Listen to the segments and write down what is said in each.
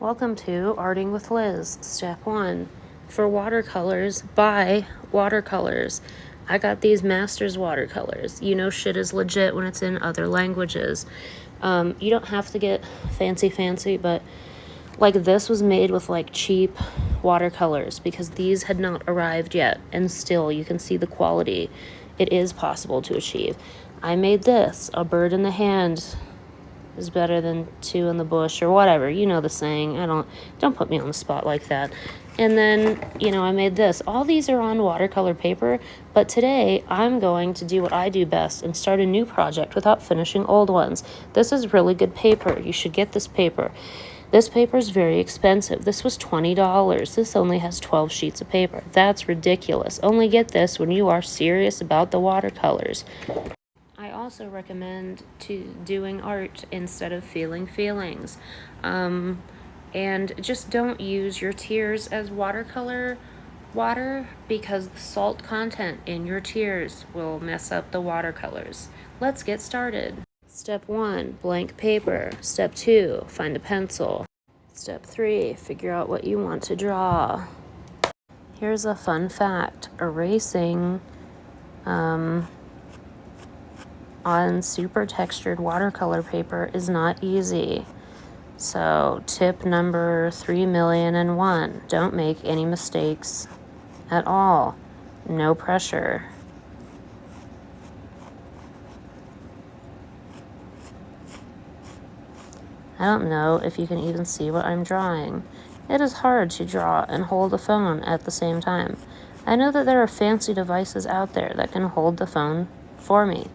Welcome to Arting with Liz, Step 1. For watercolors, buy watercolors. I got these master's watercolors. You know shit is legit when it's in other languages. You don't have to get fancy, but like this was made with like cheap watercolors because these had not arrived yet, and still you can see the quality. It is possible to achieve. I made this, a bird in the hand is better than two in the bush, or whatever. You know the saying. Don't put me on the spot like that. And then, I made this. All these are on watercolor paper, but today I'm going to do what I do best and start a new project without finishing old ones. This is really good paper. You should get this paper. This paper is very expensive. This was $20. This only has 12 sheets of paper. That's ridiculous. Only get this when you are serious about the watercolors. I also recommend doing art instead of feeling feelings. And just don't use your tears as watercolor water, because the salt content in your tears will mess up the watercolors. Let's get started. Step 1, blank paper. Step 2, find a pencil. Step 3, figure out what you want to draw. Here's a fun fact. Erasing on super textured watercolor paper is not easy. So tip number 3,000,001, don't make any mistakes at all. No pressure. I don't know if you can even see what I'm drawing. It is hard to draw and hold a phone at the same time. I know that there are fancy devices out there that can hold the phone for me.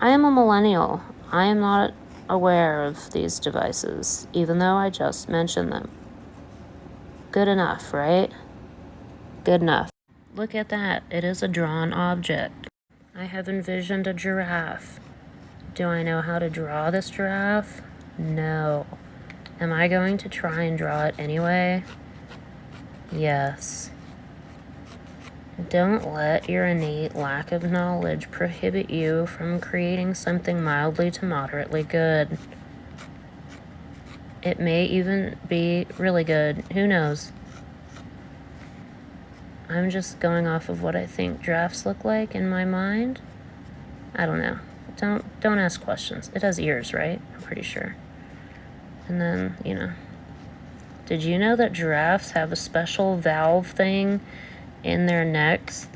I am a millennial. I am not aware of these devices, even though I just mentioned them. Good enough, right? Good enough. Look at that. It is a drawn object. I have envisioned a giraffe. Do I know how to draw this giraffe? No. Am I going to try and draw it anyway? Yes. Don't let your innate lack of knowledge prohibit you from creating something mildly to moderately good. It may even be really good. Who knows? I'm just going off of what I think giraffes look like in my mind. I don't know. Don't ask questions. It has ears, right? I'm pretty sure. And then, did you know that giraffes have a special valve thing in their necks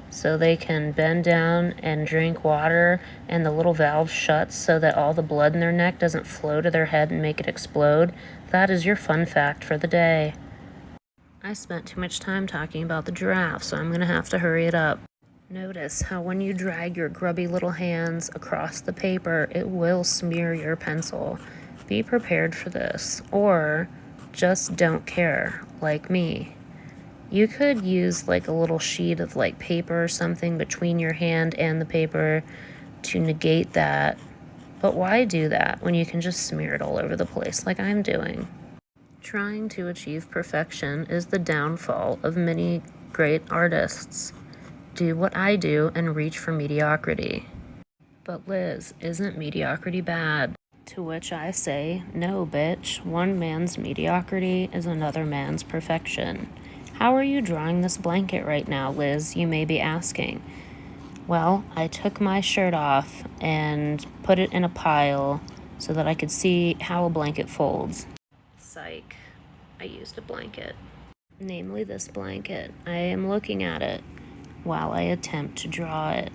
so they can bend down and drink water, and the little valve shuts so that all the blood in their neck doesn't flow to their head and make it explode? That is your fun fact for the day. I spent too much time talking about the giraffe, so I'm going to have to hurry it up. Notice how when you drag your grubby little hands across the paper, it will smear your pencil. Be prepared for this, or just don't care, like me. You could use like a little sheet of like paper or something between your hand and the paper to negate that. But why do that when you can just smear it all over the place like I'm doing? Trying to achieve perfection is the downfall of many great artists. Do what I do and reach for mediocrity. But Liz, isn't mediocrity bad? To which I say, no, bitch. One man's mediocrity is another man's perfection. How are you drawing this blanket right now, Liz? You may be asking. Well, I took my shirt off and put it in a pile so that I could see how a blanket folds. Psych. I used a blanket. Namely this blanket. I am looking at it while I attempt to draw it.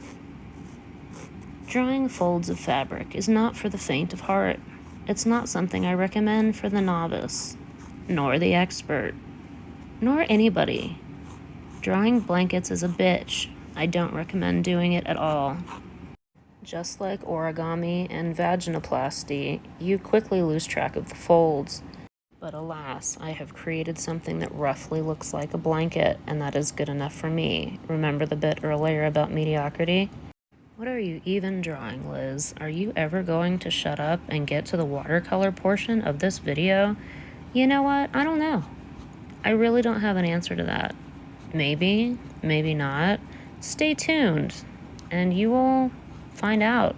Drawing folds of fabric is not for the faint of heart. It's not something I recommend for the novice, nor the expert, nor anybody. Drawing blankets is a bitch. I don't recommend doing it at all. Just like origami and vaginoplasty, you quickly lose track of the folds. But alas, I have created something that roughly looks like a blanket, and that is good enough for me. Remember the bit earlier about mediocrity? What are you even drawing, Liz? Are you ever going to shut up and get to the watercolor portion of this video? You know what? I don't know. I really don't have an answer to that. Maybe, maybe not. Stay tuned, and you will find out.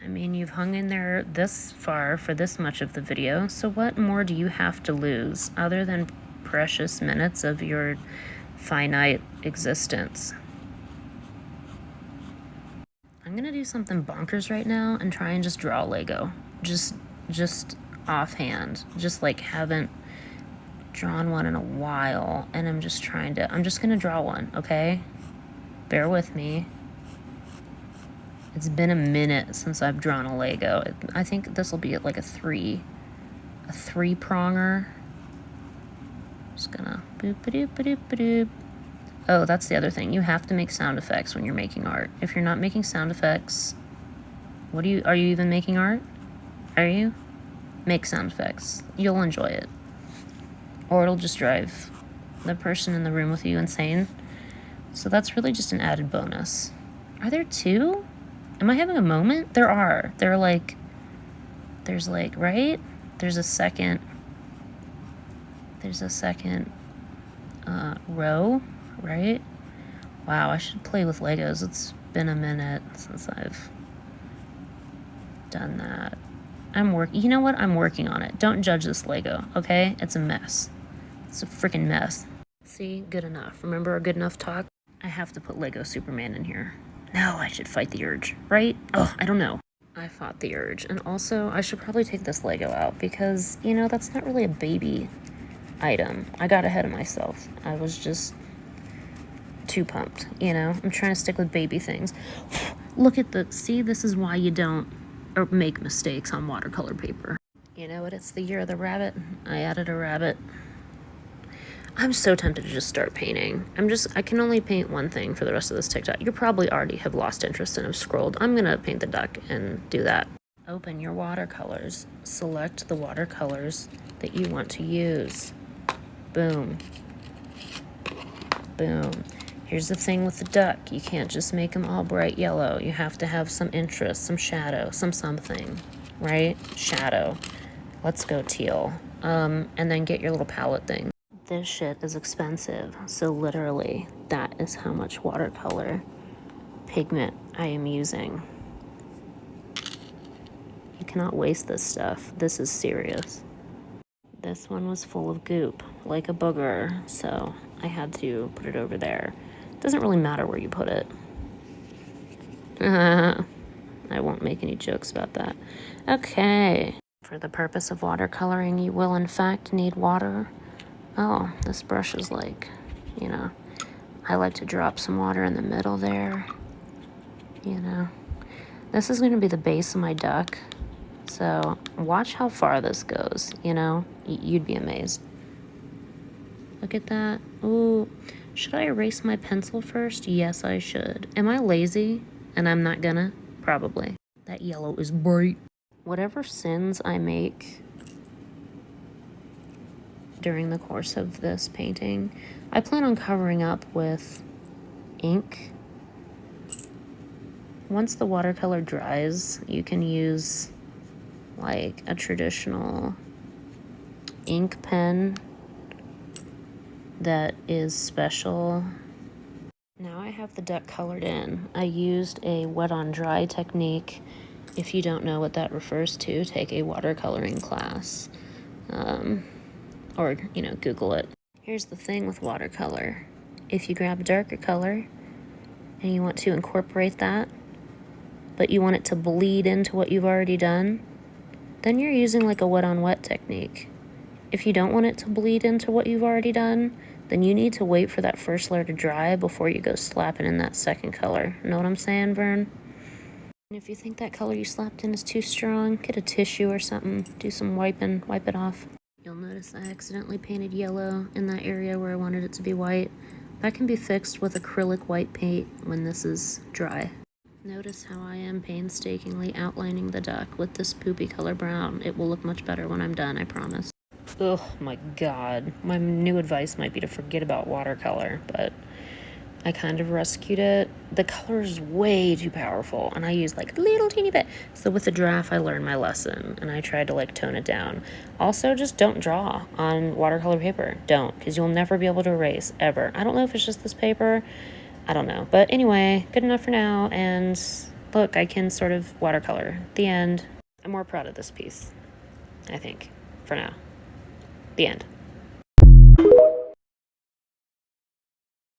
I mean, you've hung in there this far for this much of the video, so what more do you have to lose other than precious minutes of your finite existence? I'm gonna do something bonkers right now and try and just draw Lego. Just offhand. Just like haven't drawn one in a while, and I'm just gonna draw one, okay? Bear with me. It's been a minute since I've drawn a Lego. I think this will be at like a three-pronger. Just gonna boop-a-doop-a-doop-a-doop. Oh, that's the other thing. You have to make sound effects when you're making art. If you're not making sound effects, are you even making art? Are you? Make sound effects. You'll enjoy it. Or it'll just drive the person in the room with you insane. So that's really just an added bonus. Are there two? Am I having a moment? There are. There's like, right? There's a second row, right? Wow, I should play with Legos. It's been a minute since I've done that. You know what? I'm working on it. Don't judge this Lego, okay? It's a mess. It's a freaking mess. See? Good enough. Remember our good enough talk? I have to put Lego Superman in here. No, I should fight the urge, right? Oh, I don't know. I fought the urge. And also, I should probably take this Lego out because, you know, that's not really a baby item. I got ahead of myself. I was just too pumped, you know? I'm trying to stick with baby things. Look at see, this is why you don't make mistakes on watercolor paper. You know what? It's the year of the rabbit. I added a rabbit. I'm so tempted to just start painting. I can only paint one thing for the rest of this TikTok. You probably already have lost interest and have scrolled. I'm gonna paint the duck and do that. Open your watercolors. Select the watercolors that you want to use. Boom. Boom. Here's the thing with the duck. You can't just make them all bright yellow. You have to have some interest, some shadow, something, right? Shadow. Let's go teal. And then get your little palette thing. This shit is expensive, so literally, that is how much watercolor pigment I am using. You cannot waste this stuff. This is serious. This one was full of goop, like a booger, so I had to put it over there. It doesn't really matter where you put it. I won't make any jokes about that. Okay. For the purpose of watercoloring, you will in fact need water. Oh, this brush is like, you know, I like to drop some water in the middle there, you know. This is going to be the base of my duck, so watch how far this goes, you know. You'd be amazed. Look at that. Ooh, should I erase my pencil first? Yes, I should. Am I lazy? And I'm not gonna? Probably. That yellow is bright. Whatever sins I make during the course of this painting, I plan on covering up with ink. Once the watercolor dries, you can use like a traditional ink pen that is special. Now I have the duck colored in. I used a wet on dry technique. If you don't know what that refers to, take a watercoloring class. Or, you know, Google it. Here's the thing with watercolor. If you grab a darker color and you want to incorporate that, but you want it to bleed into what you've already done, then you're using like a wet on wet technique. If you don't want it to bleed into what you've already done, then you need to wait for that first layer to dry before you go slapping in that second color. Know what I'm saying, Vern? And if you think that color you slapped in is too strong, get a tissue or something, do some wiping, wipe it off. You'll notice I accidentally painted yellow in that area where I wanted it to be white. That can be fixed with acrylic white paint when this is dry. Notice how I am painstakingly outlining the duck with this poopy color brown. It will look much better when I'm done, I promise. Oh my god. My new advice might be to forget about watercolor, but I kind of rescued it. The color is way too powerful, and I used like a little teeny bit. So with the draft, I learned my lesson, and I tried to like tone it down. Also, just don't draw on watercolor paper. Don't, because you'll never be able to erase, ever. I don't know if it's just this paper. I don't know. But anyway, good enough for now, and look, I can sort of watercolor. The end. I'm more proud of this piece, I think, for now. The end.